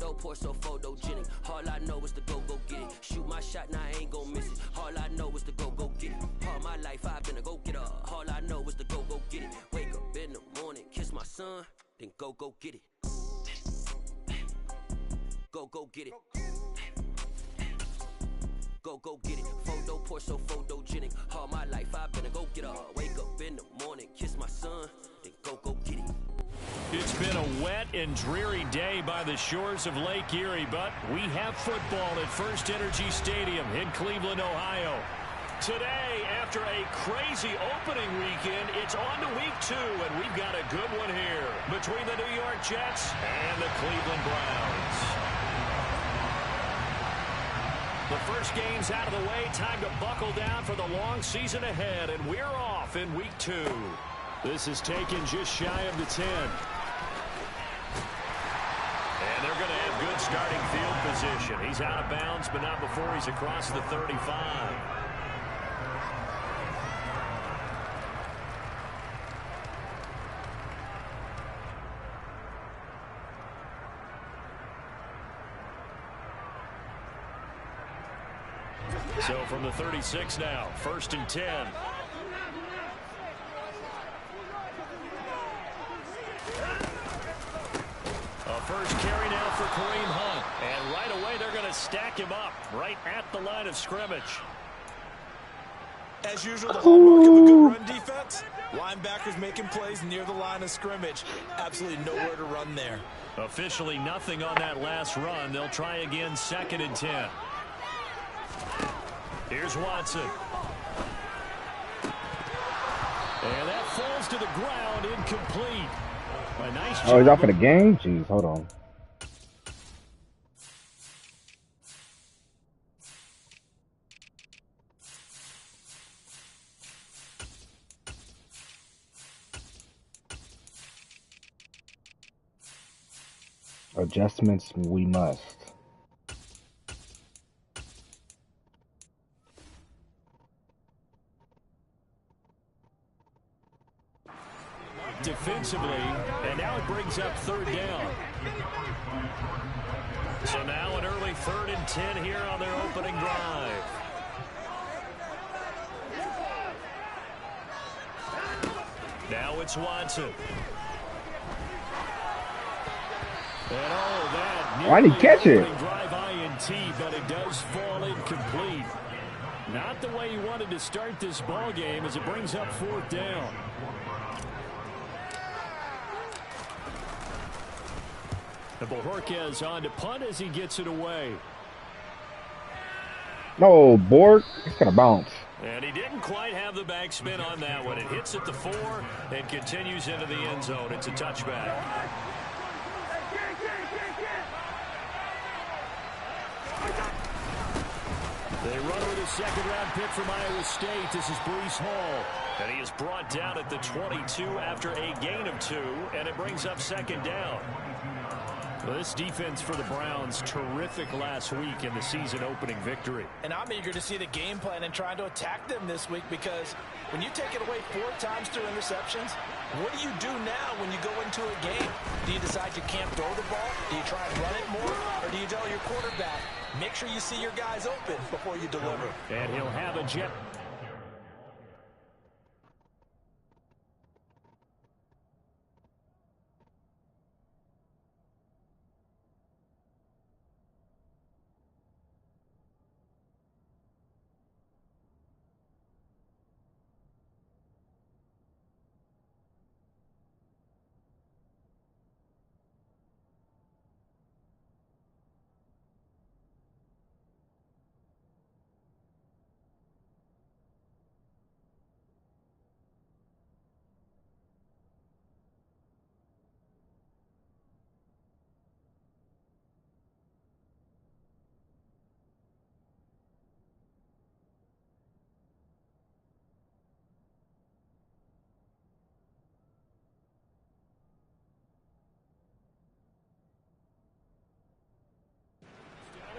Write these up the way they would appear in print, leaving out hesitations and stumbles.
Photo poor, so photogenic. All I know is to go get it. Shoot my shot, now I ain't gon' miss it. All I know is to go get it. All my life I've been a go-getter. All I know is to go get it. Wake up in the morning, kiss my son, then go get it. Go get it. Go get it. Photo poor, so photogenic. All my life I've been a go-getter. Wake up in the morning, kiss my son, then go get it. It's been a wet and dreary day by the shores of Lake Erie, but we have football at First Energy Stadium in Cleveland, Ohio. Today, after a crazy opening weekend, it's on to week 2, and we've got a good one here between the New York Jets and the Cleveland Browns. The first game's out of the way. Time to buckle down for the long season ahead, and we're off in week 2. This is taken just shy of the 10. And they're going to have good starting field position. He's out of bounds, but not before he's across the 35. So from the 36 now, 1st and 10. A first carry now for Kareem Hunt. And right away they're going to stack him up right at the line of scrimmage. As usual, the hallmark of a good run defense, linebackers making plays near the line of scrimmage. Absolutely nowhere to run there. Officially nothing on that last run. They'll try again 2nd and 10. Here's Watson. And that falls to the ground, incomplete. A nice job. Oh, he's out for the game? Jeez, hold on. Adjustments we must. Defensively, and now it brings up 3rd down. So now an early 3rd and 10 here on their opening drive. Now it's Watson. And all that. Why did he catch it? Drive INT, but it does fall incomplete. Not the way he wanted to start this ball game as it brings up 4th down. And Bojorquez on to punt as he gets it away. No, Borg. It's going to bounce. And he didn't quite have the backspin on that one. It hits at the 4 and continues into the end zone. It's a touchback. They run with a 2nd-round pick from Iowa State. This is Breece Hall. And he is brought down at the 22 after a gain of 2, and it brings up 2nd down. Well, this defense for the Browns, terrific last week in the season-opening victory. And I'm eager to see the game plan and trying to attack them this week, because when you take it away 4 times through interceptions, what do you do now when you go into a game? Do you decide you can't throw the ball? Do you try and run it more? Or do you tell your quarterback, make sure you see your guys open before you deliver? And he'll have a jet.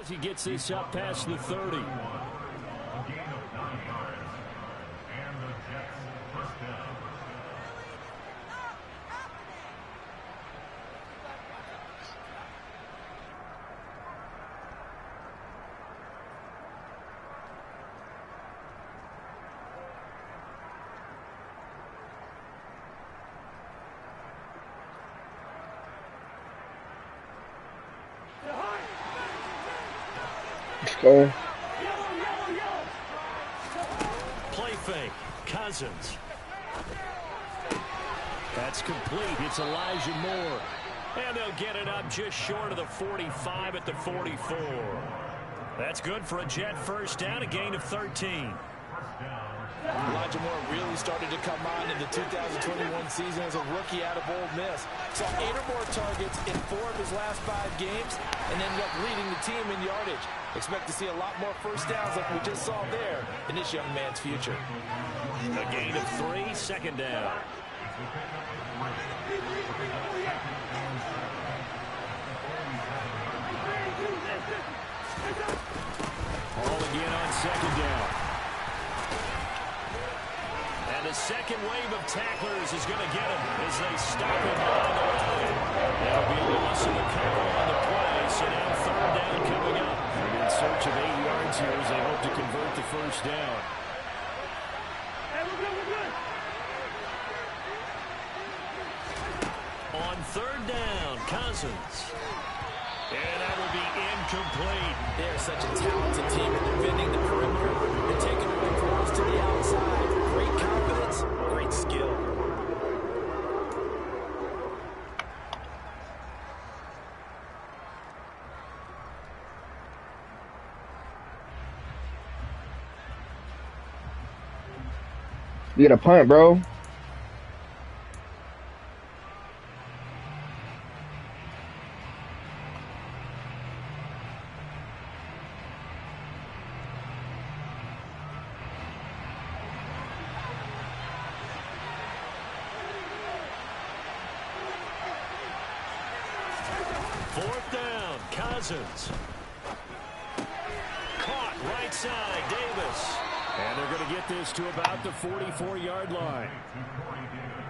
As he gets this up past the 30. Let's go. Play fake. Cousins. That's complete. It's Elijah Moore. And they'll get it up just short of the 45 at the 44. That's good for a Jet first down, a gain of 13. Elijah Moore really started to come on in the 2021 season as a rookie out of Ole Miss. Saw 8 or more targets in 4 of his last 5 games and ended up leading the team in yardage. Expect to see a lot more first downs like we just saw there in this young man's future. A gain of 3, second down. Ball again on second down. And a second wave of tacklers is going to get him as they stop him on the line. That'll be a loss of the cover on the play, so now third down coming up. And in search of 8 yards here as they hope to convert the first down. On third down, Cousins. And that will be incomplete. They're such a talented team in defending the perimeter and taking away throws to the outside. Great confidence, great skill. You get a punt, bro. Fourth down, Cousins. Caught right side, Davis. And they're going to get this to about the 44-yard line.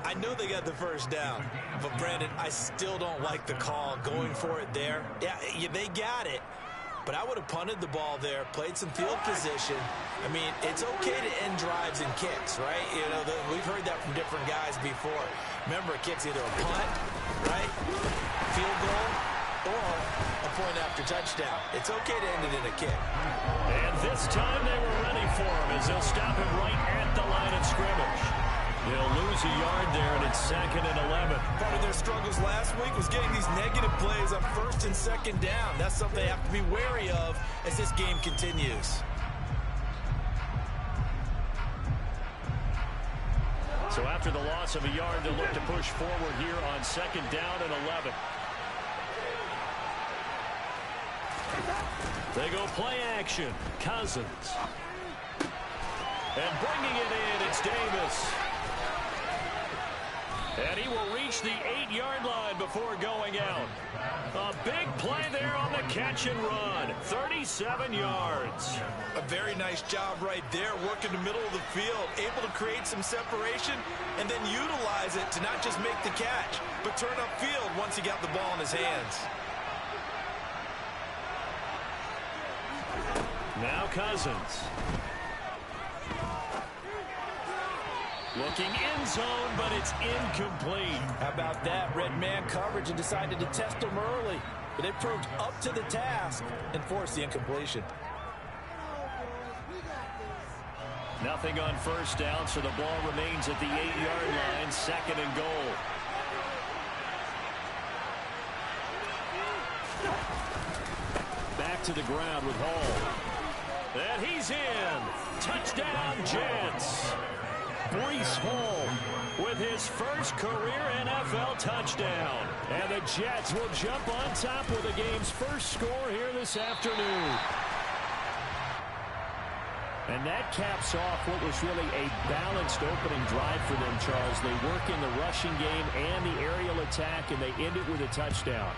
I know they got the first down, but Brandon, I still don't like the call going for it there. Yeah, they got it, but I would have punted the ball there, played some field position. I mean, it's okay to end drives and kicks, right? You know, we've heard that from different guys before. Remember, a kick's either a punt, right, field goal, or a point after touchdown. It's okay to end it in a kick. And this time they were ready for him as they'll stop him right at the line of scrimmage. They'll lose a yard there, and it's 2nd and 11. Part of their struggles last week was getting these negative plays on 1st and 2nd down. That's something they have to be wary of as this game continues. So after the loss of a yard, they'll look to push forward here on 2nd down and 11. They go play action. Cousins. And bringing it in, it's Davis. And he will reach the 8-yard line before going out. A big play there on the catch and run. 37 yards. A very nice job right there, working the middle of the field, able to create some separation and then utilize it to not just make the catch, but turn upfield once he got the ball in his hands. Now Cousins. Looking end zone, but it's incomplete. How about that? Red man coverage and decided to test him early. But they proved up to the task and forced the incompletion. Nothing on first down, so the ball remains at the 8-yard line, 2nd and goal. Back to the ground with Hall. And he's in. Touchdown, Jets. Breece Hall with his first career NFL touchdown. And the Jets will jump on top with the game's first score here this afternoon. And that caps off what was really a balanced opening drive for them, Charles. They work in the rushing game and the aerial attack, and they end it with a touchdown.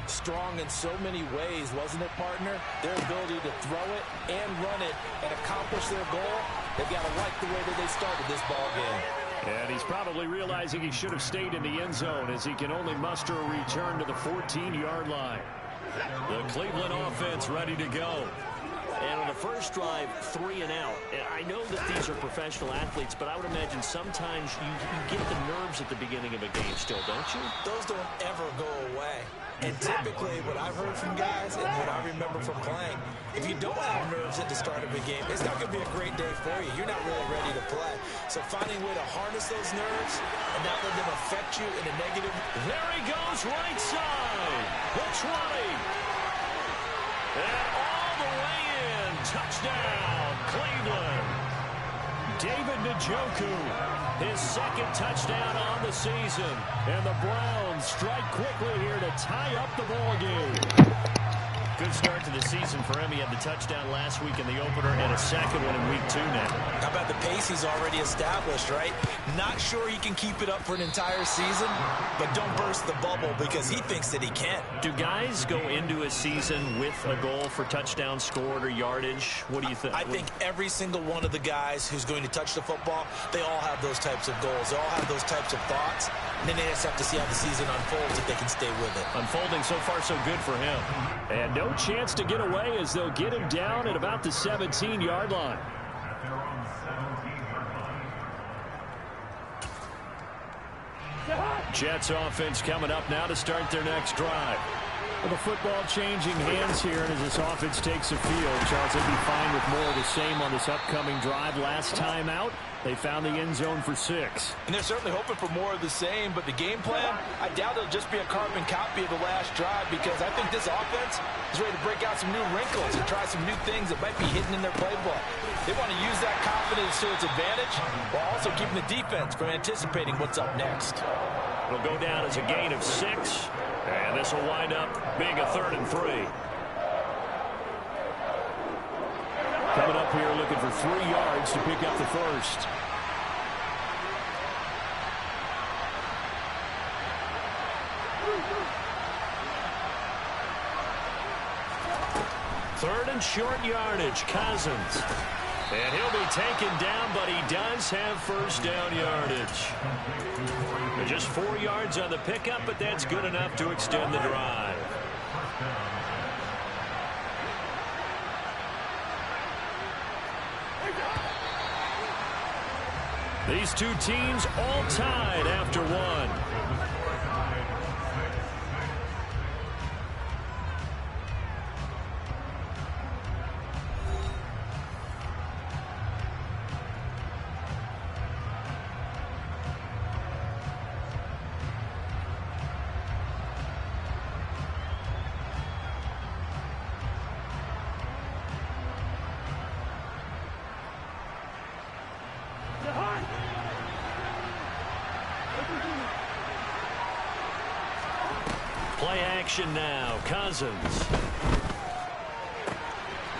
Strong in so many ways, wasn't it, partner? Their ability to throw it and run it and accomplish their goal, they've got to like the way that they started this ball game. And he's probably realizing he should have stayed in the end zone as he can only muster a return to the 14-yard line. The Cleveland offense ready to go. And on the first drive, 3 and out. And I know that these are professional athletes, but I would imagine sometimes you get the nerves at the beginning of a game still, don't you? Those don't ever go away. And typically what I've heard from guys and what I remember from playing, if you don't have nerves at the start of a game, it's not going to be a great day for you. You're not really ready to play. So finding a way to harness those nerves and not let them affect you in a negative. There he goes, right side. The 20. And all the way in. Touchdown, Cleveland. David Njoku, his second touchdown on the season. And the Browns strike quickly here to tie up the ball game. Good start to the season for him. He had the touchdown last week in the opener and a second one in week 2 now. How about the pace he's already established, right? Not sure he can keep it up for an entire season, but don't burst the bubble because he thinks that he can. Do guys go into a season with a goal for touchdown scored or yardage? What do you think? I think every single one of the guys who's going to touch the football, they all have those types of goals. They all have those types of thoughts. And then they just have to see how the season unfolds if they can stay with it. Unfolding so far so good for him. And no chance to get away as they'll get him down at about the 17-yard line. Jets offense coming up now to start their next drive. Well, the football changing hands here, and as this offense takes the field, Charles, they'll be fine with more of the same on this upcoming drive. Last time out, they found the end zone for 6. And they're certainly hoping for more of the same, but the game plan, I doubt it'll just be a carbon copy of the last drive because I think this offense is ready to break out some new wrinkles and try some new things that might be hidden in their playbook. They want to use that confidence to its advantage while also keeping the defense from anticipating what's up next. It'll go down as a gain of 6, and this will wind up being a 3rd and 3. Coming up here looking for 3 yards to pick up the first. Third and short yardage, Cousins. And he'll be taken down, but he does have first down yardage. Just 4 yards on the pickup, but that's good enough to extend the drive. These two teams all tied after 1. Play action now. Cousins.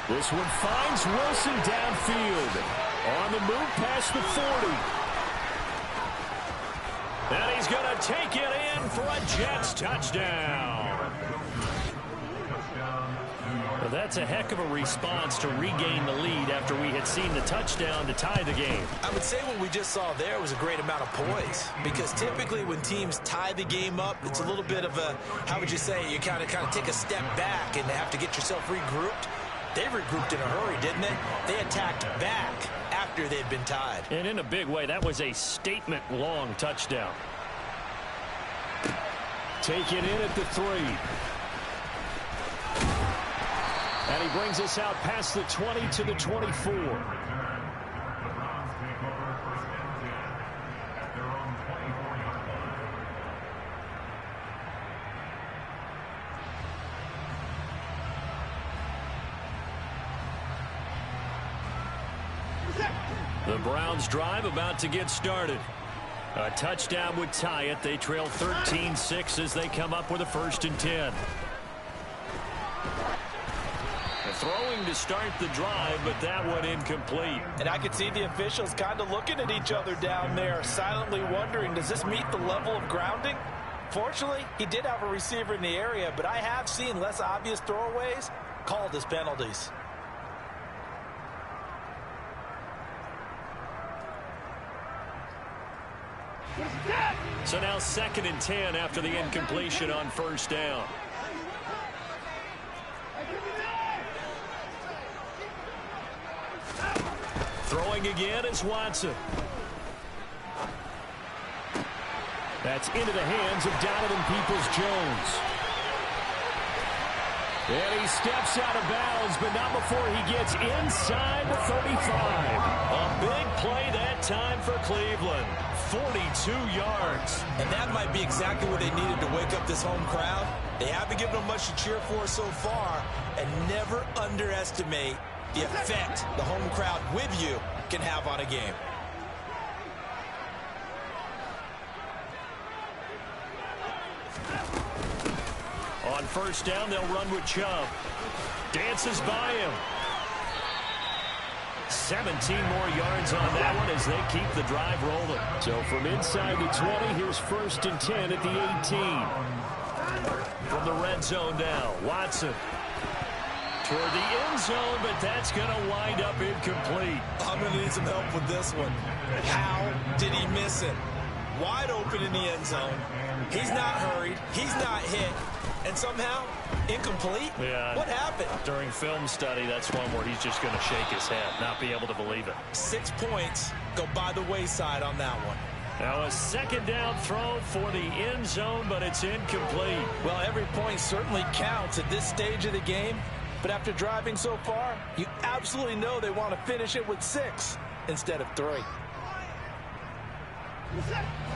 This one finds Wilson downfield. On the move past the 40. And he's going to take it in for a Jets touchdown. Well, that's a heck of a response to regain the lead after we had seen the touchdown to tie the game. I would say what we just saw there was a great amount of poise because typically when teams tie the game up, it's a little bit of a, how would you say, you kind of take a step back and have to get yourself regrouped. They regrouped in a hurry, didn't they? They attacked back after they'd been tied. And in a big way, that was a statement-long touchdown. Take it in at the 3. And he brings us out past the 20 to the 24. The Browns drive about to get started. A touchdown would tie it. They trail 13-6 as they come up with a 1st and 10. Throwing to start the drive, but that one incomplete. And I could see the officials kind of looking at each other down there, silently wondering, does this meet the level of grounding? Fortunately, he did have a receiver in the area, but I have seen less obvious throwaways called as penalties. So now 2nd and 10 after the incompletion on 1st down. Throwing again is Watson. That's into the hands of Donovan Peoples-Jones. And he steps out of bounds, but not before he gets inside the 35. A big play that time for Cleveland. 42 yards. And that might be exactly what they needed to wake up this home crowd. They haven't given them much to cheer for so far, and never underestimate the effect the home crowd with you can have on a game. On first down, they'll run with Chubb. Dances by him. 17 more yards on that one as they keep the drive rolling. So from inside the 20, here's 1st and 10 at the 18. From the red zone now, Watson. Toward the end zone, but that's going to wind up incomplete. I'm going to need some help with this one. How did he miss it? Wide open in the end zone. He's not hurried. He's not hit. And somehow, incomplete? Yeah. What happened? During film study, that's one where he's just going to shake his head, not be able to believe it. 6 points go by the wayside on that one. Now a second down throw for the end zone, but it's incomplete. Well, every point certainly counts at this stage of the game. But after driving so far, you absolutely know they want to finish it with 6 instead of 3.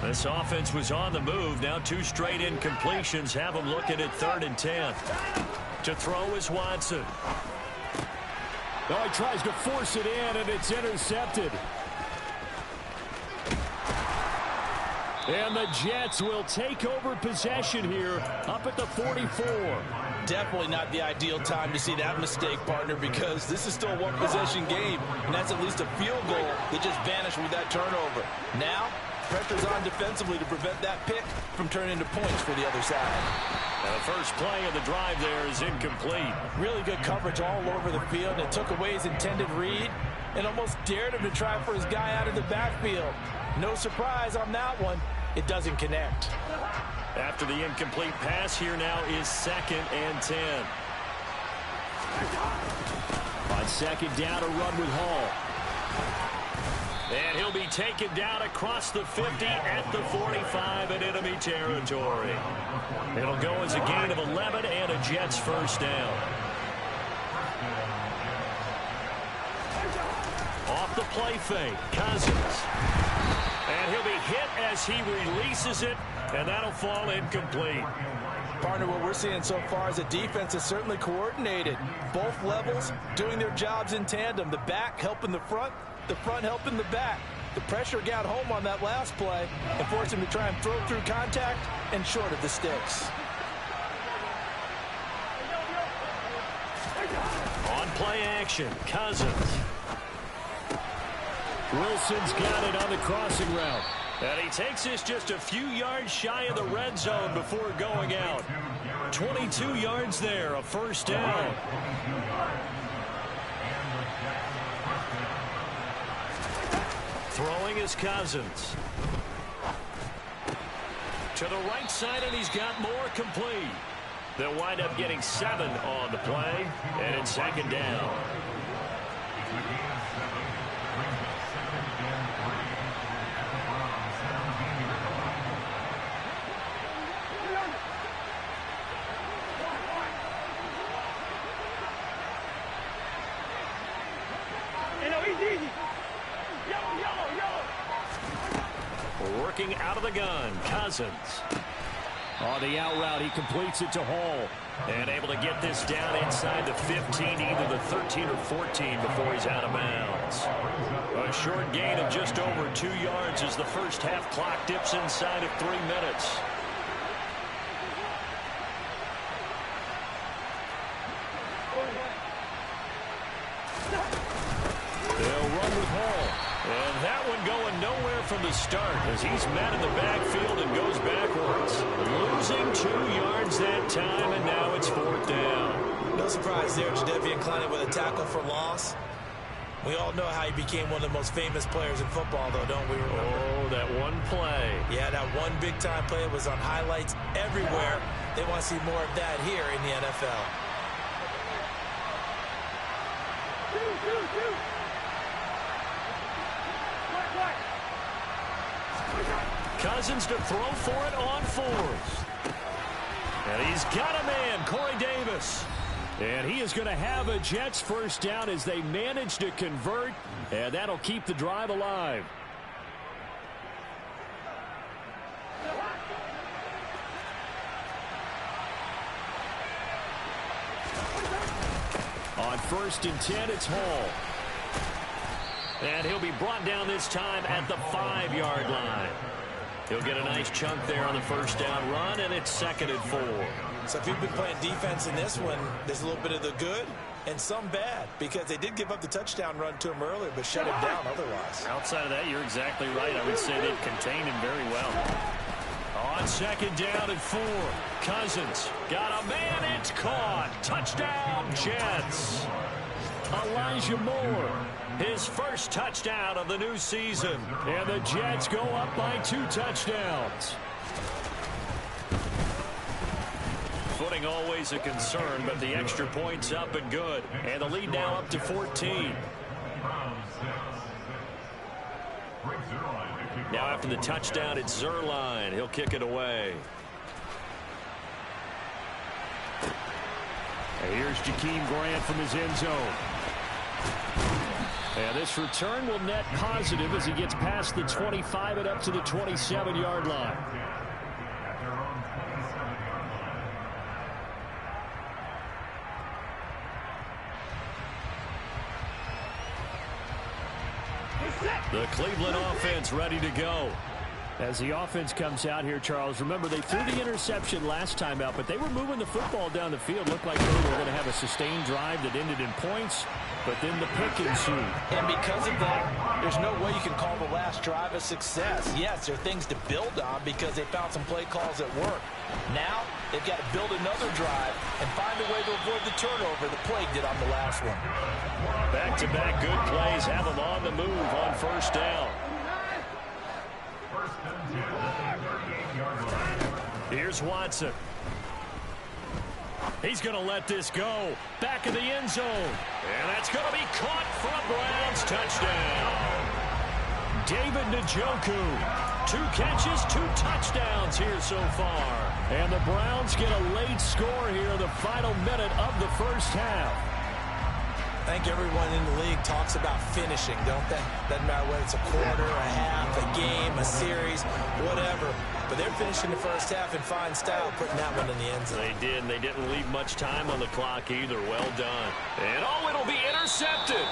This offense was on the move. Now 2 straight incompletions have them looking at 3rd and 10. To throw is Watson. Oh, he tries to force it in, and it's intercepted. And the Jets will take over possession here up at the 44. Definitely not the ideal time to see that mistake, partner, because this is still a one-possession game, and that's at least a field goal that just vanished with that turnover. Now, pressure's on defensively to prevent that pick from turning into points for the other side. And the first play of the drive there is incomplete. Really good coverage all over the field, and it took away his intended read and almost dared him to try for his guy out of the backfield. No surprise on that one. It doesn't connect. After the incomplete pass, here now is 2nd and 10. On second down, a run with Hall. And he'll be taken down across the 50 at the 45 in enemy territory. It'll go as a gain of 11 and a Jets first down. Off the play fake, Cousins. And he'll be hit as he releases it, and that'll fall incomplete. Partner, what we're seeing so far is the defense is certainly coordinated. Both levels doing their jobs in tandem. The back helping the front helping the back. The pressure got home on that last play and forced him to try and throw through contact and short of the sticks. On play action, Cousins. Wilson's got it on the crossing route. And he takes this just a few yards shy of the red zone before going out. 22 yards there, a first down. Throwing is Cousins. To the right side, and he's got more complete. They'll wind up getting 7 on the play, and it's 2nd down. Working out of the gun, Cousins. On the out route, he completes it to Hall. And able to get this down inside the 15, either the 13 or 14 before he's out of bounds. A short gain of just over 2 yards as the first half clock dips inside of 3 minutes. They'll run with Hall. And that one going nowhere from the start as he's met in the backfield and goes backwards. Losing 2 yards that time, and now it's 4th down. No surprise there, Jadeveon Clowney with a tackle for loss. We all know how he became one of the most famous players in football, though, don't we remember? Oh, that one play. Yeah, that one big-time play was on highlights everywhere. They want to see more of that here in the NFL. Cousins to throw for it on fourth. And he's got a man, Corey Davis. And he is going to have a Jets first down as they manage to convert. And that'll keep the drive alive. On 1st and 10, it's Hall. And he'll be brought down this time at the 5-yard line. He'll get a nice chunk there on the first down run, and it's 2nd and 4. So if you've been playing defense in this one, there's a little bit of the good and some bad, because they did give up the touchdown run to him earlier, but shut him down otherwise. Outside of that, you're exactly right. I would say they've contained him very well. On 2nd down and 4, Cousins got a man. It's caught. Touchdown, Jets. Elijah Moore, his first touchdown of the new season. And the Jets go up by 2 touchdowns. Footing always a concern, but the extra point's up and good. And the lead now up to 14. Now after the touchdown, it's Zuerlein. He'll kick it away. And here's Jakeem Grant from his end zone. And this return will net positive as he gets past the 25 and up to the 27-yard line. The Cleveland offense ready to go. As the offense comes out here, Charles, remember they threw the interception last time out, but they were moving the football down the field. Looked like they were going to have a sustained drive that ended in points, but then the pick ensued. And because of that, there's no way you can call the last drive a success. Yes, there are things to build on because they found some play calls that work. Now, they've got to build another drive and find a way to avoid the turnover the Plague did on the last one. Back-to-back good plays have them on the move on first down. Here's Watson. He's going to let this go. Back in the end zone. And that's going to be caught for a Browns touchdown. David Njoku. 2 catches, 2 touchdowns here so far. And the Browns get a late score here in the final minute of the first half. I think everyone in the league talks about finishing, don't they? Doesn't matter whether it's a quarter, a half, a game, a series, whatever. But they're finishing the first half in fine style, putting that one in the end zone. They did, and they didn't leave much time on the clock either. Well done. And it'll be intercepted.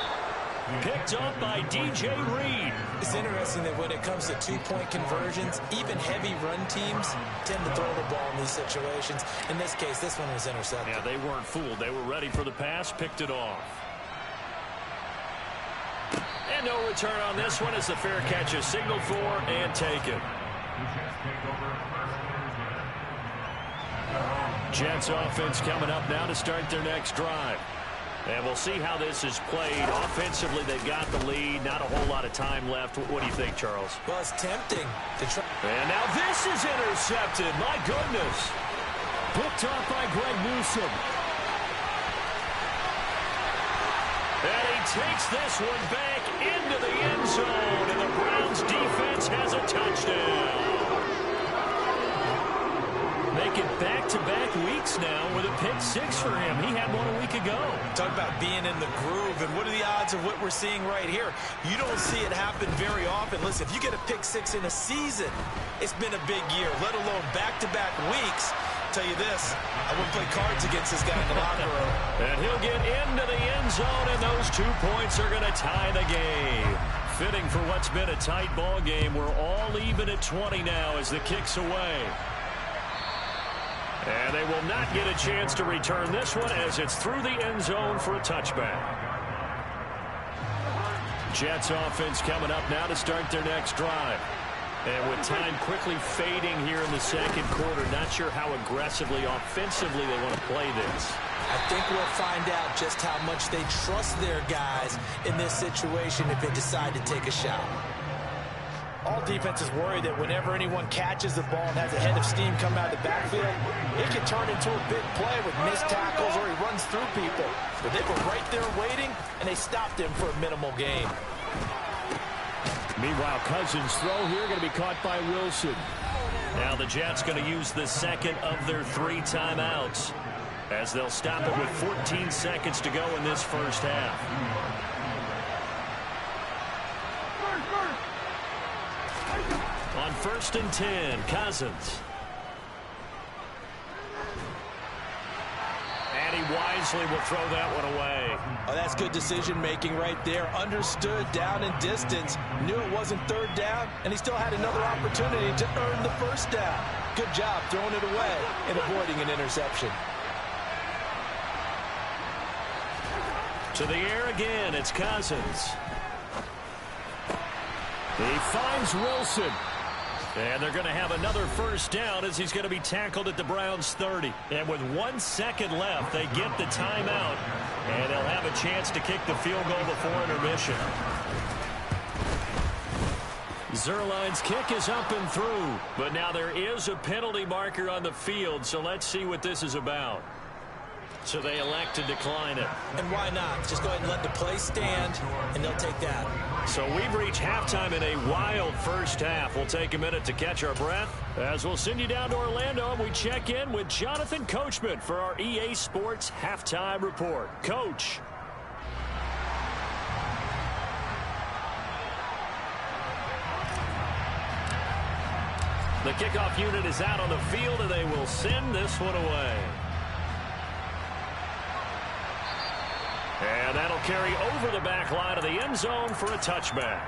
Picked up by DJ Reed. It's interesting that when it comes to 2-point conversions, even heavy run teams tend to throw the ball in these situations. In this case, this one was intercepted. Yeah, they weren't fooled. They were ready for the pass, picked it off. And no return on this one as the fair catch is signaled for and taken. Jets offense coming up now to start their next drive. And we'll see how this is played. Offensively, they've got the lead. Not a whole lot of time left. What do you think, Charles? Well, it's tempting to try. And now this is intercepted. My goodness. Picked off by Greg Newsome. And he takes this one back into the end zone. And the Browns defense has a touchdown. Making back-to-back weeks now with a pick-6 for him. He had one a week ago. Talk about being in the groove, and what are the odds of what we're seeing right here? You don't see it happen very often. Listen, if you get a pick-6 in a season, it's been a big year, let alone back-to-back weeks. I'll tell you this, I wouldn't play cards against this guy in the locker room. And he'll get into the end zone, and those 2 points are going to tie the game. Fitting for what's been a tight ball game. We're all even at 20 now as the kick's away. And they will not get a chance to return this one as it's through the end zone for a touchback. Jets offense coming up now to start their next drive. And with time quickly fading here in the second quarter, not sure how aggressively, offensively they want to play this. I think we'll find out just how much they trust their guys in this situation if they decide to take a shot. All defenses worry that whenever anyone catches the ball and has a head of steam come out of the backfield, it can turn into a big play with missed tackles or he runs through people. But they were right there waiting, and they stopped him for a minimal gain. Meanwhile, Cousins' throw here going to be caught by Wilson. Now the Jets going to use the second of their 3 timeouts as they'll stop it with 14 seconds to go in this first half. On 1st and 10, Cousins. And he wisely will throw that one away. Oh, that's good decision-making right there. Understood down and distance. Knew it wasn't 3rd down, and he still had another opportunity to earn the 1st down. Good job throwing it away and avoiding an interception. To the air again, it's Cousins. He finds Wilson. And they're going to have another 1st down as he's going to be tackled at the Browns' 30. And with 1 second left, they get the timeout. And they'll have a chance to kick the field goal before intermission. Zuerlein's kick is up and through. But now there is a penalty marker on the field, so let's see what this is about. So they elect to decline it. And why not? Just go ahead and let the play stand, and they'll take that. So we've reached halftime in a wild first half. We'll take a minute to catch our breath as we'll send you down to Orlando and we check in with Jonathan Coachman for our EA Sports Halftime Report. Coach. The kickoff unit is out on the field and they will send this one away. And that'll carry over the back line of the end zone for a touchback.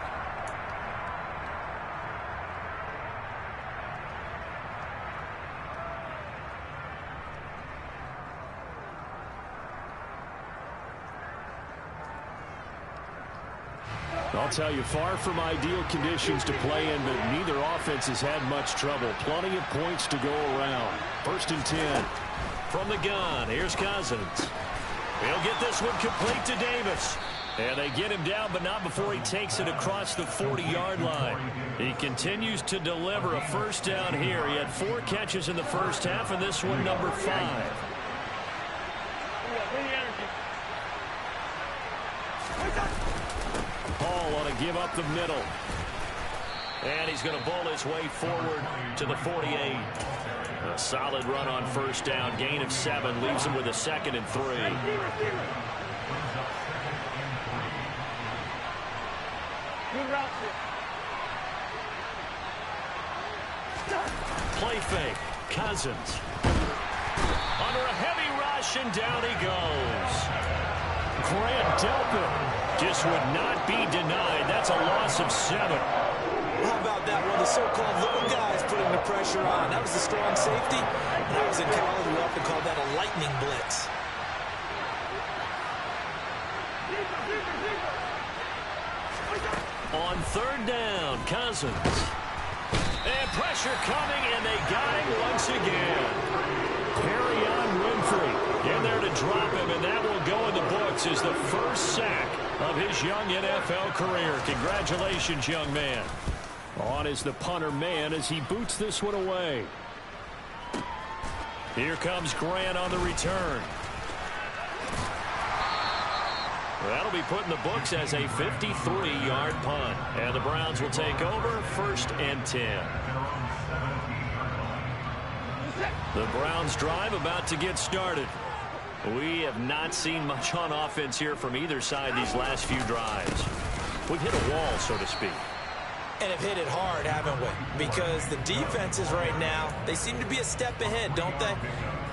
I'll tell you, far from ideal conditions to play in, but neither offense has had much trouble. Plenty of points to go around. 1st and 10. From the gun, here's Cousins. He'll get this one complete to Davis. And they get him down, but not before he takes it across the 40-yard line. He continues to deliver a 1st down here. He had 4 catches in the first half, and this one number 5. Hall on to give up the middle. And he's going to bowl his way forward to the 48. A solid run on 1st down. Gain of 7 leaves him with a 2nd and 3. Play fake. Cousins. Under a heavy rush, and down he goes. Grant Delpit just would not be denied. That's a loss of 7. How about that one? The so-called little guys putting the pressure on. That was the strong safety. When I was in college, we often called that a lightning blitz. On 3rd down, Cousins. And pressure coming, and they got him once again. Perrion Winfrey in there to drop him, and that will go in the books as the 1st sack of his young NFL career. Congratulations, young man. On is the punter man as he boots this one away. Here comes Grant on the return. That'll be put in the books as a 53-yard punt. And the Browns will take over 1st and 10. The Browns drive about to get started. We have not seen much on offense here from either side these last few drives. We've hit a wall, so to speak. And have hit it hard, haven't we? Because the defenses right now, they seem to be a step ahead, don't they?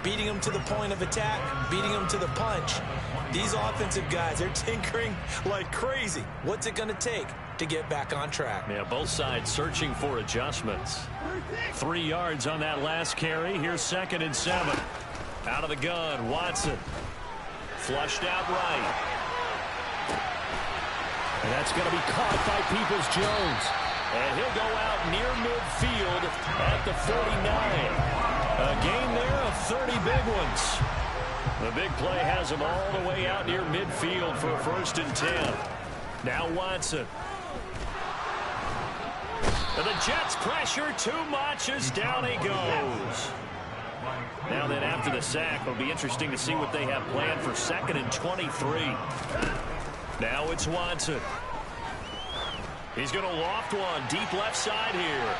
Beating them to the point of attack, beating them to the punch. These offensive guys, they're tinkering like crazy. What's it going to take to get back on track? Yeah, both sides searching for adjustments. 3 yards on that last carry. Here's 2nd and 7. Out of the gun, Watson. Flushed out right. And that's going to be caught by Peoples-Jones. And he'll go out near midfield at the 49. A gain there of 30 big ones. The big play has him all the way out near midfield for a 1st and 10. Now Watson. And the Jets pressure too much as down he goes. Now then, after the sack, it'll be interesting to see what they have planned for 2nd and 23. Now it's Watson. He's going to loft one deep left side here.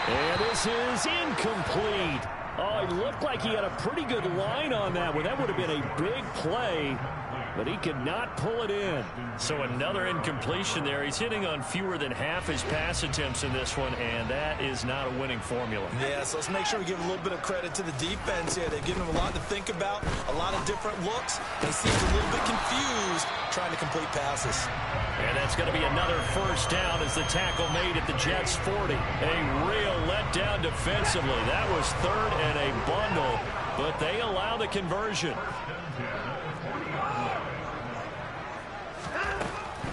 And this is incomplete. Oh, it looked like he had a pretty good line on that one. That would have been a big play, but he could not pull it in. So another incompletion there. He's hitting on fewer than half his pass attempts in this one, and that is not a winning formula. Yeah, so let's make sure we give a little bit of credit to the defense here. They've given him a lot to think about, a lot of different looks. He seems a little bit confused trying to complete passes. And that's going to be another first down as the tackle made at the Jets' 40. A real letdown defensively. That was third and a bundle, but they allow the conversion.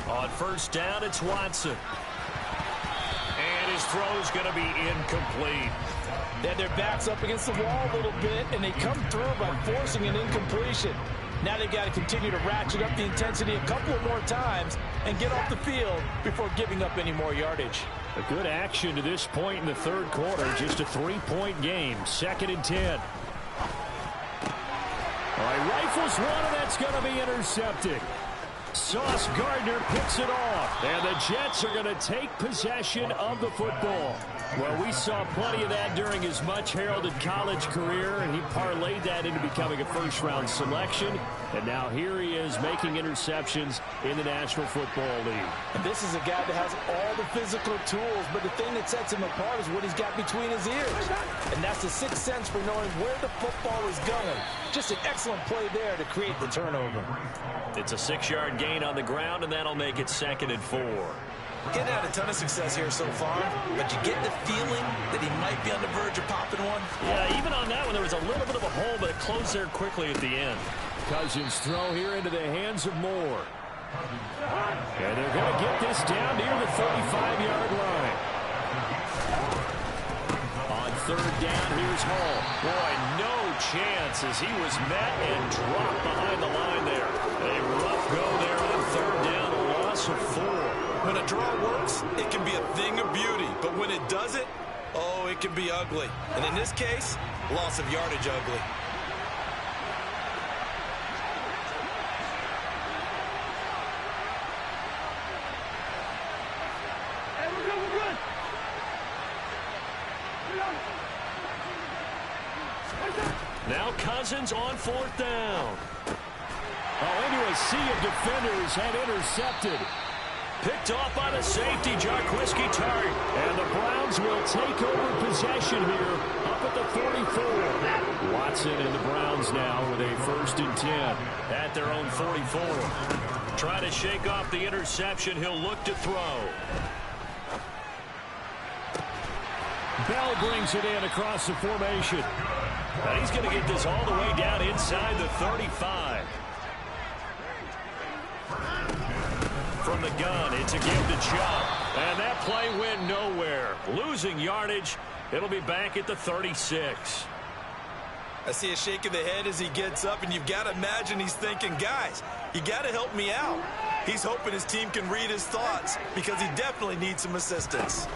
On first down, it's Watson. And his throw's going to be incomplete. They had their backs up against the wall a little bit, and they come through by forcing an incompletion. Now they've got to continue to ratchet up the intensity a couple of more times and get off the field before giving up any more yardage. A good action to this point in the third quarter. Just a 3-point game. 2nd and 10. All right, rifles one, and that's going to be intercepted. Sauce Gardner picks it off, and the Jets are going to take possession of the football. Well, we saw plenty of that during his much-heralded college career, and he parlayed that into becoming a first-round selection. And now here he is making interceptions in the National Football League. And this is a guy that has all the physical tools, but the thing that sets him apart is what he's got between his ears. And that's the sixth sense for knowing where the football is going. Just an excellent play there to create the turnover. It's a 6-yard gain on the ground, and that'll make it 2nd and 4. Getting had a ton of success here so far, but you get the feeling that he might be on the verge of popping one. Yeah, even on that one, there was a little bit of a hole, but it closed there quickly at the end. Cousins throw here into the hands of Moore. And they're going to get this down near the 35-yard line. On third down, here's Hall. Boy, no chance as he was met and dropped behind the line there. A rough go there on third down, a loss of 4. When a draw works, it can be a thing of beauty. But when it doesn't, oh, it can be ugly. And in this case, loss of yardage ugly. Now Cousins on 4th down. Oh, into a sea of defenders and intercepted. Picked off by the safety, Jarquiski Tartt. And the Browns will take over possession here up at the 44. Watson and the Browns now with a 1st and 10 at their own 44. Trying to shake off the interception. He'll look to throw. Bell brings it in across the formation. And he's going to get this all the way down inside the 35. From the gun, it's a give to Chubb. And that play went nowhere. Losing yardage. It'll be back at the 36. I see a shake of the head as he gets up, and you've got to imagine he's thinking, guys, you got to help me out. He's hoping his team can read his thoughts because he definitely needs some assistance.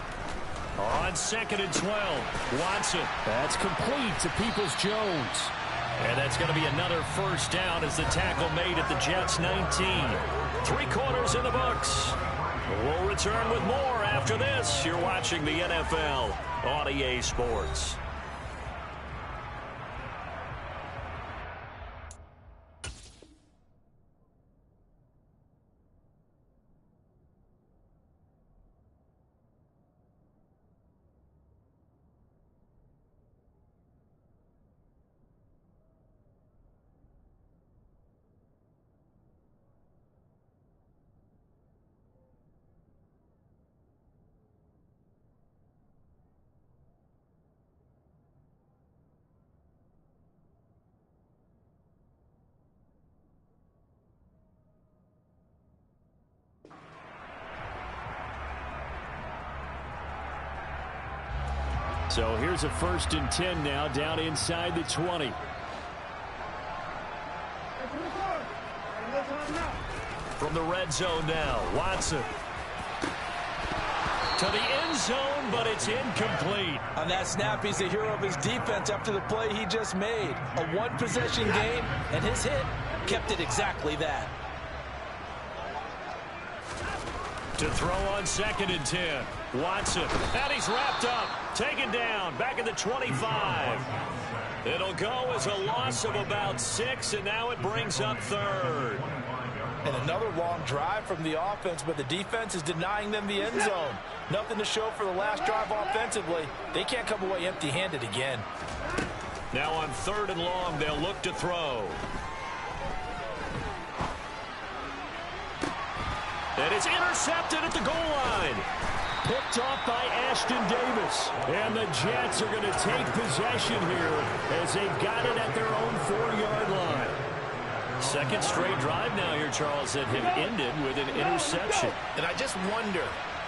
On 2nd and 12, Watson. That's complete to Peoples-Jones. And that's going to be another first down as the tackle made at the Jets' 19. 3 quarters in the books. We'll return with more after this. You're watching the NFL on EA Sports. So here's a 1st and 10 now down inside the 20. From the red zone now, Watson. To the end zone, but it's incomplete. On that snap, he's the hero of his defense after the play he just made. A one-possession game, and his hit kept it exactly that. To throw on 2nd and 10. Watson. And he's wrapped up. Taken down. Back at the 25. It'll go as a loss of about 6, and now it brings up 3rd. And another long drive from the offense, but the defense is denying them the end zone. Nothing to show for the last drive offensively. They can't come away empty-handed again. Now on 3rd and long, they'll look to throw. And it's intercepted at the goal line. Picked off by Ashton Davis. And the Jets are going to take possession here as they've got it at their own 4-yard line. Second straight drive now here, Charles, that have ended with an interception. And I just wonder,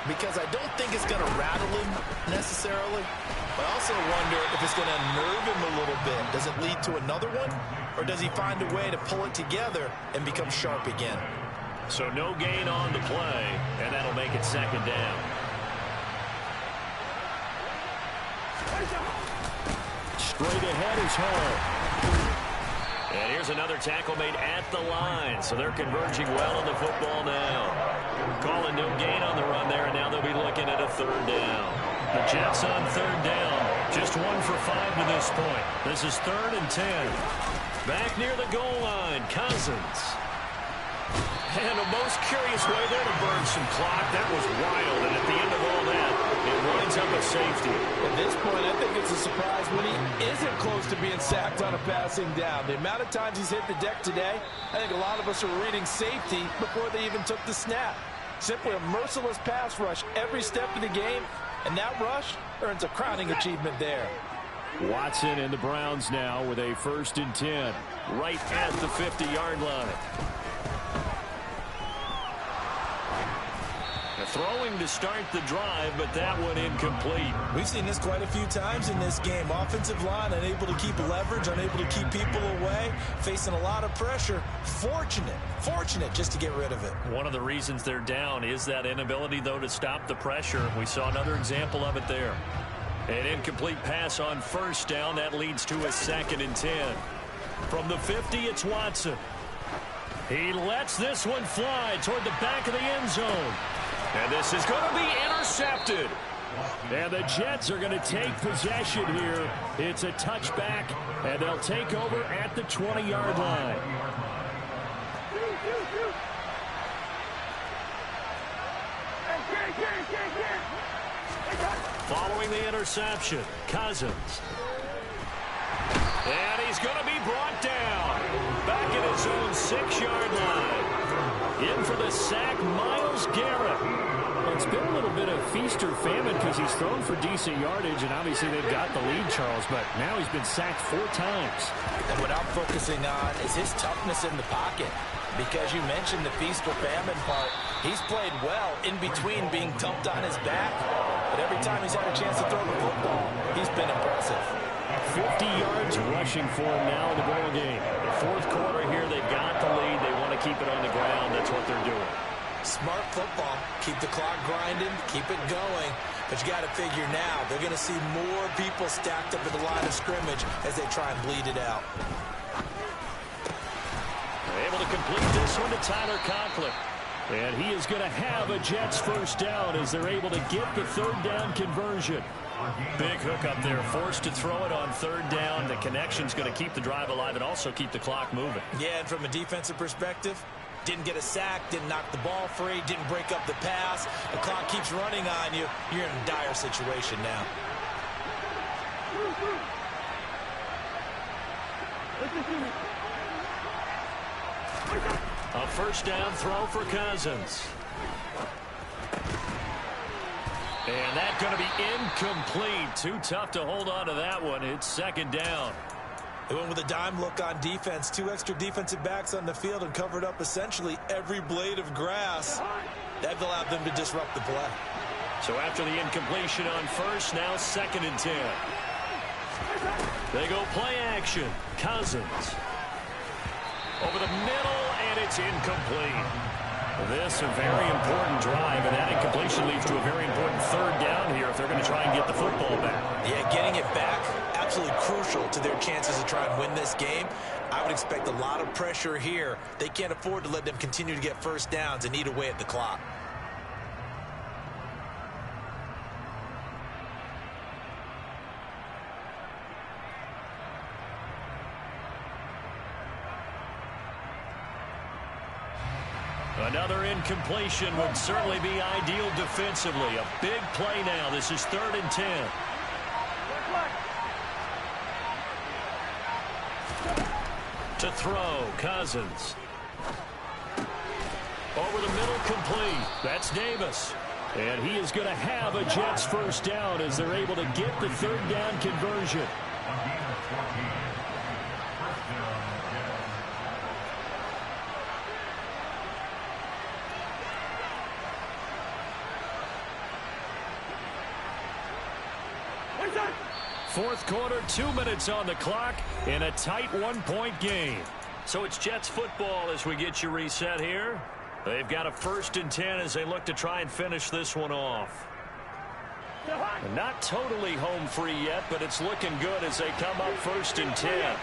because I don't think it's going to rattle him necessarily, but I also wonder if it's going to unnerve him a little bit. Does it lead to another one, or does he find a way to pull it together and become sharp again? So no gain on the play, and that'll make it 2nd down. Straight ahead is Hall. And here's another tackle made at the line, so they're converging well on the football now. Calling no gain on the run there, and now they'll be looking at a 3rd down. The Jets on 3rd down, just 1 for 5 to this point. This is 3rd and 10. Back near the goal line, Cousins. And a most curious way there to burn some clock. That was wild, and at the end of all that, it winds up a safety. At this point, I think it's a surprise when he isn't close to being sacked on a passing down. The amount of times he's hit the deck today, I think a lot of us are reading safety before they even took the snap. Simply a merciless pass rush every step of the game, and that rush earns a crowning achievement there. Watson and the Browns now with a 1st and 10, right at the 50-yard line. Throwing to start the drive, but that one incomplete. We've seen this quite a few times in this game. Offensive line unable to keep leverage, unable to keep people away, facing a lot of pressure. Fortunate just to get rid of it. One of the reasons they're down is that inability, though, to stop the pressure. We saw another example of it there. An incomplete pass on 1st down. That leads to a 2nd and 10. From the 50, it's Watson. He lets this one fly toward the back of the end zone. And this is going to be intercepted. And the Jets are going to take possession here. It's a touchback, and they'll take over at the 20-yard line. Following the interception, Cousins. And he's going to be brought down. Back at his own 6-yard line. In for the sack, Myles Garrett. It's been a little bit of feast or famine because he's thrown for decent yardage, and obviously they've got the lead, Charles, but now he's been sacked 4 times. And what I'm focusing on is his toughness in the pocket, because you mentioned the feast or famine part. He's played well in between being dumped on his back, but every time he's had a chance to throw the football, he's been impressive. 50 yards rushing for him now in the ball game. The 4th quarter here, they've got the lead. They want to keep it on the ground. That's what they're doing. Smart football. Keep the clock grinding. Keep it going. But you got to figure now, they're going to see more people stacked up at the line of scrimmage as they try and bleed it out. They're able to complete this one to Tyler Conklin. And he is going to have a Jets 1st down as they're able to get the 3rd down conversion. Big hook up there, forced to throw it on 3rd down. The connection's going to keep the drive alive and also keep the clock moving. Yeah, and from a defensive perspective, didn't get a sack, didn't knock the ball free, didn't break up the pass. The clock keeps running on you. You're in a dire situation now. A 1st down throw for Cousins. And that's going to be incomplete. Too tough to hold on to that one. It's 2nd down. They went with a dime look on defense. 2 extra defensive backs on the field and covered up essentially every blade of grass. That allowed them to disrupt the play. So after the incompletion on 1st, now 2nd and 10. They go play action. Cousins. Over the middle, and it's incomplete. This a very important drive, and that incompletion leads to a very important 3rd down here if they're going to try and get the football back. Yeah, getting it back, absolutely crucial to their chances to try and win this game. I would expect a lot of pressure here. They can't afford to let them continue to get 1st downs and eat away at the clock. Another incompletion would certainly be ideal defensively. A big play now. This is 3rd and 10. To throw, Cousins. Over the middle, complete. That's Davis. And he is going to have a Jets first down as they're able to get the 3rd down conversion. Fourth quarter, 2 minutes on the clock in a tight 1-point game. So it's Jets football as we get you reset here. They've got a 1st and 10 as they look to try and finish this one off. Not totally home free yet, but it's looking good as they come up 1st and 10.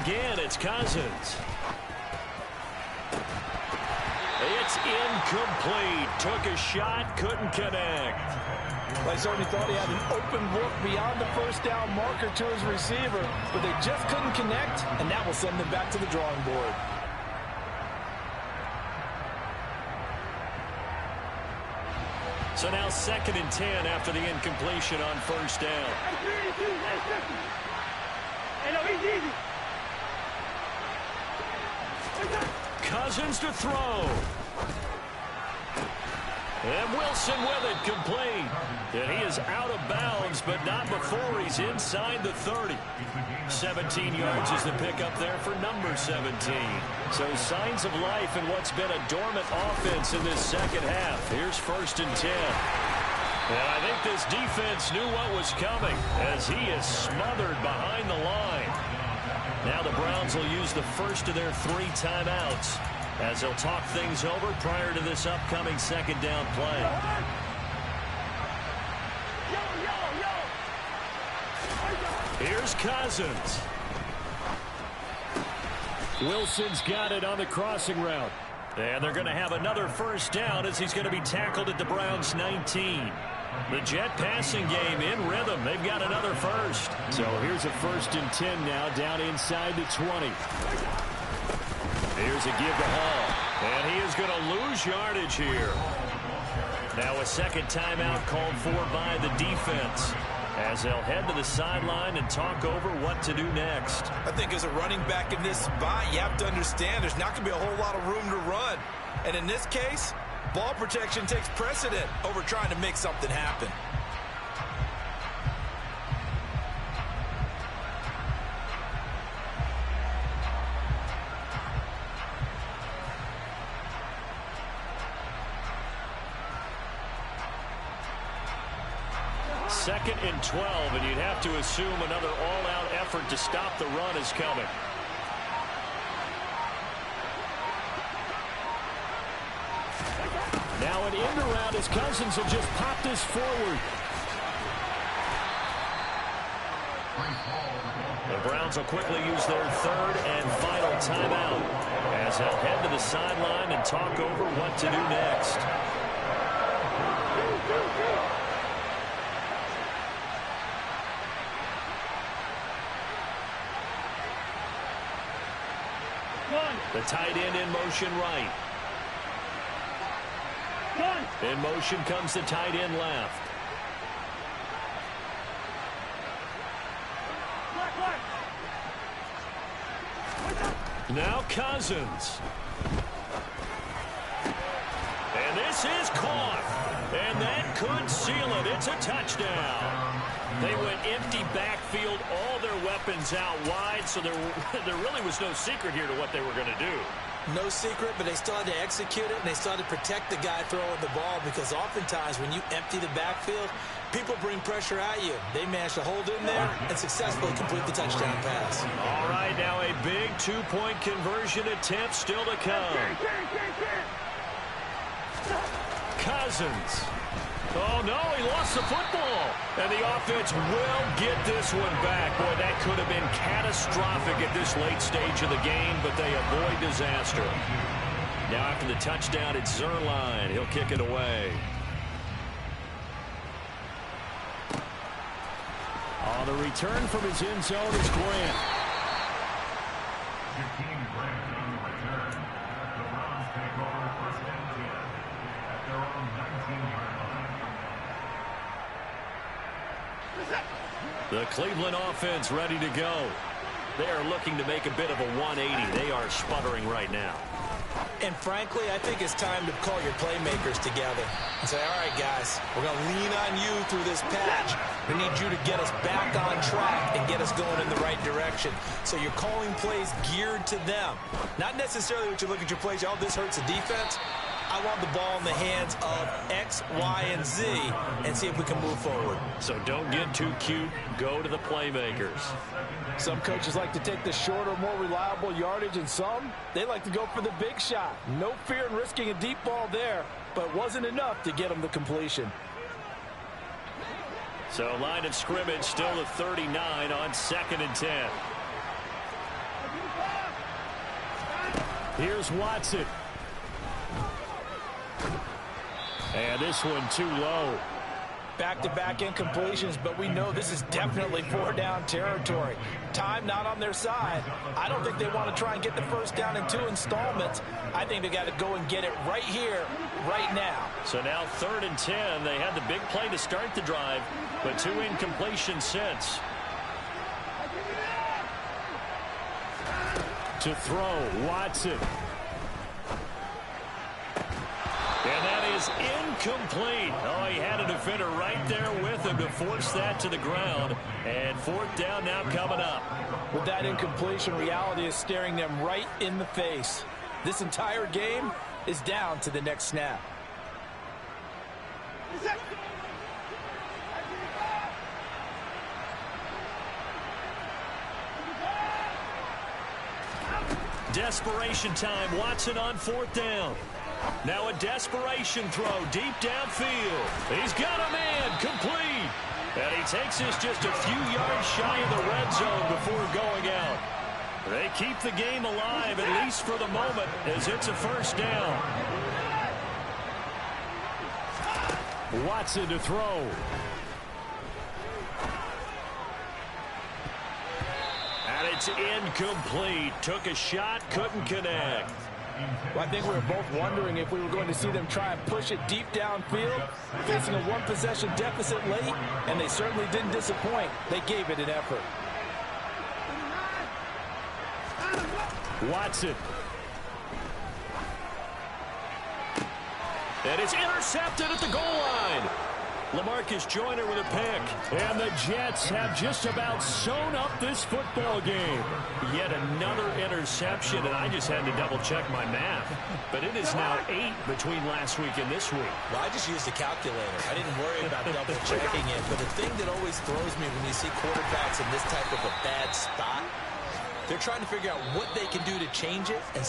Again, it's Cousins. It's incomplete. Took a shot, couldn't connect. I certainly thought he had an open look beyond the first down marker to his receiver, but they just couldn't connect, and that will send them back to the drawing board. So now 2nd and 10 after the incompletion on 1st down. Cousins to throw. And Wilson with it, complete. And he is out of bounds, but not before he's inside the 30. 17 yards is the pickup there for number 17. So signs of life in what's been a dormant offense in this second half. Here's 1st and 10. And I think this defense knew what was coming as he is smothered behind the line. Now the Browns will use the first of their 3 timeouts as they'll talk things over prior to this upcoming 2nd down play. Here's Cousins. Wilson's got it on the crossing route. And they're going to have another 1st down as he's going to be tackled at the Browns' 19. The Jet passing game in rhythm. They've got another 1st. So here's a 1st and 10 now down inside the 20. Here's a give to Hall. And he is going to lose yardage here. Now a 2nd timeout called for by the defense as they'll head to the sideline and talk over what to do next. I think as a running back in this spot, you have to understand there's not going to be a whole lot of room to run. And in this case, ball protection takes precedent over trying to make something happen. Second and 12, and you'd have to assume another all-out effort to stop the run is coming. Now an end around as Cousins will just pop this forward. The Browns will quickly use their 3rd and final timeout as they'll head to the sideline and talk over what to do next. The tight end in motion right. In motion comes the tight end left. Now Cousins. And this is caught. And that could seal it. It's a touchdown. They went empty backfield, all their weapons out wide, so there really was no secret here to what they were going to do. No secret, but they still had to execute it, and they still had to protect the guy throwing the ball because oftentimes when you empty the backfield, people bring pressure at you. They managed to hold in there and successfully complete the touchdown pass. All right, now a big 2-point conversion attempt still to come. Cousins. Oh, no, he lost the football. And the offense will get this one back. Boy, that could have been catastrophic at this late stage of the game, but they avoid disaster. Now after the touchdown, it's Zuerlein. He'll kick it away. On the return from his end zone is Grant. The Cleveland offense ready to go. They are looking to make a bit of a 180. They are sputtering right now. And frankly, I think it's time to call your playmakers together and say, all right, guys, we're going to lean on you through this patch. We need you to get us back on track and get us going in the right direction. So you're calling plays geared to them. Not necessarily what you look at your plays, oh, this hurts the defense. I want the ball in the hands of X, Y, and Z and see if we can move forward. So don't get too cute. Go to the playmakers. Some coaches like to take the shorter, more reliable yardage, and some, they like to go for the big shot. No fear in risking a deep ball there, but wasn't enough to get them the completion. So line of scrimmage still at 39 on 2nd and 10. Here's Watson. And this one too low. Back-to-back incompletions, but we know this is definitely 4-down territory. Time not on their side. I don't think they want to try and get the first down in 2 installments. I think they got to go and get it right here, right now. So now 3rd and 10. They had the big play to start the drive, but 2 incompletions since. To throw, Watson. And that is incomplete. Oh, he had a defender right there with him to force that to the ground. And 4th down now coming up. With that incompletion, reality is staring them right in the face. This entire game is down to the next snap. Desperation time. Watson on 4th down. Now a desperation throw deep downfield. He's got a man complete. And he takes this just a few yards shy of the red zone before going out. They keep the game alive, at least for the moment, as it's a 1st down. Watson to throw. And it's incomplete. Took a shot, couldn't connect. Well, I think we were both wondering if we were going to see them try and push it deep downfield, facing a 1-possession deficit late, and they certainly didn't disappoint. They gave it an effort. Watson. And it's intercepted at the goal line. LaMarcus Joyner with a pick. And the Jets have just about sewn up this football game. Yet another interception, and I just had to double-check my math. But it is now 8 between last week and this week. Well, I just used a calculator. I didn't worry about double-checking it. But the thing that always throws me when you see quarterbacks in this type of a bad spot, they're trying to figure out what they can do to change it. And